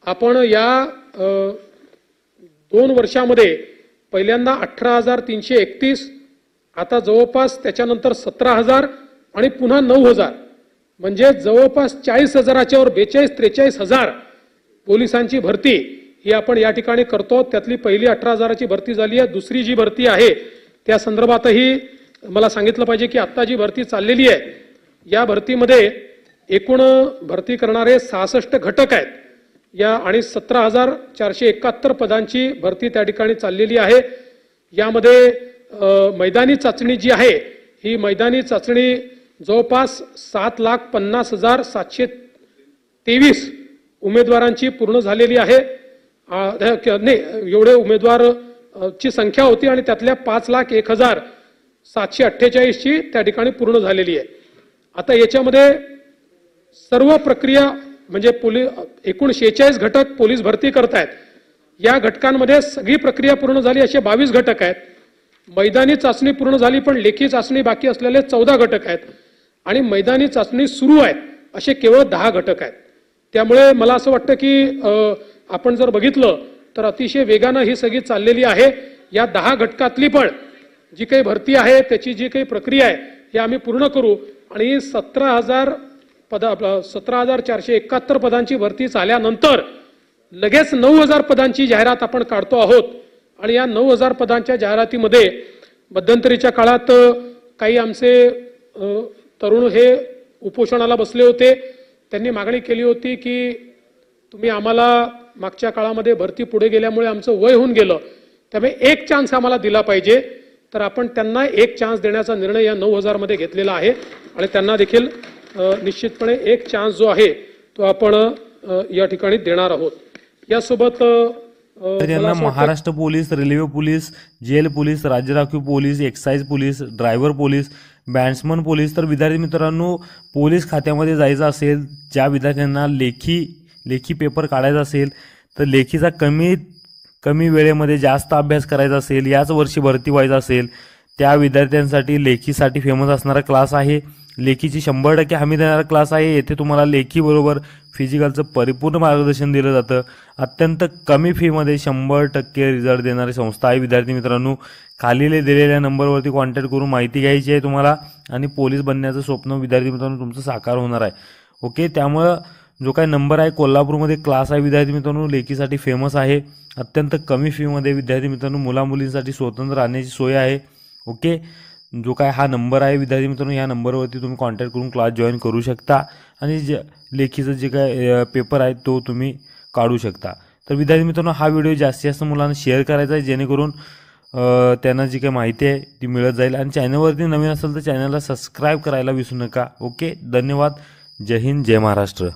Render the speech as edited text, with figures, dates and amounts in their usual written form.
आपण या 2 वर्षामध्ये पहिल्यांदा 18,331, आता जवळपास त्याच्यानंतर 17,000 आणि पुन्हा 9,000, म्हणजे जवळपास 40,000च्या वर 42-43,000 पोलिसांची भरती ही आपण या ठिकाणी करतो। त्यातली पहिली 18,000ची भरती झाली आहे। दुसरी जी भरती आहे त्या संदर्भातही मला सांगितलं पाहिजे की आता जी भरती चाललेली आहे या भरतीमध्ये एकूण भरती करणारे 66 घटक आहेत या आणि 17,471 पदांची भरती त्या ठिकाणी चाललेली आहे। यामध्ये मैदानी चाचणी जी आहे ही मैदानी चाचणी जवळपास 7,50,723 उमेदवारांची पूर्ण झालेली आहे। नाही, एवढे उमेदवार ची संख्या होती आणि त्यातल्या 5,01,748 ची त्या ठिकाणी पूर्ण झालेली आहे। आता याच्यामध्ये सर्व प्रक्रिया म्हणजे एकूण 46 घटक पोलीस भरती करतायत। या घटकांमध्ये सगळी प्रक्रिया पूर्ण झाली असे 22 घटक आहेत। मैदानी चाचणी पूर्ण झाली पण लेखी चाचणी बाकी असलेले 14 घटक आहेत आणि मैदानी चाचणी सुरू आहे असे केवळ 10 घटक आहेत। त्यामुळे मला असं वाटतं की आपण जर बघितलं तर अतिशय वेगाने ही सगळी चाललेली आहे। या 10 घटकातली पण जी काही भरती आहे त्याची जी काही प्रक्रिया आहे हे आम्ही पूर्ण करू आणि 17,471 पदांची भरती झाल्यानंतर लगेच 9,000 पदांची जाहिरात आपण काढतो आहोत आणि या 9,000 पदांच्या जाहिरातीमध्ये मध्यंतरीच्या काळात काही आमचे तरुण हे उपोषणाला बसले होते। त्यांनी मागणी केली होती की तुम्ही आम्हाला मागच्या काळामध्ये भरती पुढे गेल्यामुळे आमचं वय होऊन गेलं, त्यामुळे एक चान्स आम्हाला दिला पाहिजे। तर आपण त्यांना एक चान्स देण्याचा निर्णय या 9,000 मध्ये घेतलेला आहे आणि त्यांना देखील निश्चितपणे एक चान्स जो आहे तो आपण या ठिकाणी देणार आहोत। यासोबत यांना Maharashtra police, railway police, jail police, राज्य राखीव police, excise police, driver police, batsman police, तर विद्यार्थी मित्रांनो पोलीस खात्यामध्ये जायचं असेल, ज्या विद्यार्थ्यांना लेखी पेपर काढायचा असेल तर लेखीचा कमी वेळेमध्ये जास्त अभ्यास करायचा असेल, याच वर्षी भरती व्हायचं असेल त्या विद्यार्थ्यांसाठी लेखीसाठी फेमस असणारा क्लास आहे। लेखीची 100% हमी देणारा क्लास आहे। येथे तुम्हाला लेखीबरोबर फिजिकलचं परिपूर्ण मार्गदर्शन दिलं जातं। अत्यंत कमी फीमध्ये 100% रिझल्ट देणारी संस्था आहे। विद्यार्थी मित्रांनो, खाली दिलेल्या नंबरवरती कॉन्टॅक्ट करून माहिती घ्यायची आहे तुम्हाला आणि पोलीस बनण्याचं स्वप्न विद्यार्थी मित्रांनो तुमचं साकार होणार आहे। ओके, त्यामुळं जो काही नंबर आहे कोल्हापूरमध्ये क्लास आहे विद्यार्थी मित्रांनो, लेखीसाठी फेमस आहे। अत्यंत कमी फीमध्ये विद्यार्थी मित्रांनो मुला मुलींसाठी स्वतंत्र राहण्याची सोय आहे। ओके, जो काय हा नंबर आहे विद्यार्थी मित्रांनो या नंबरवरती तुम्ही कॉन्टॅक्ट करून क्लास जॉईन करू शकता आणि लेखीचं जे काय पेपर आहे तो तुम्ही काढू शकता। तर विद्यार्थी मित्रांनो हा व्हिडिओ जास्तीत जास्त मुलांना शेअर करायचा आहे जेणेकरून त्यांना जी काही माहिती आहे ती मिळत जाईल आणि चॅनलवरती नवीन असेल तर चॅनलला सबस्क्राईब करायला विसरू नका। ओके, धन्यवाद। जय हिंद, जय महाराष्ट्र।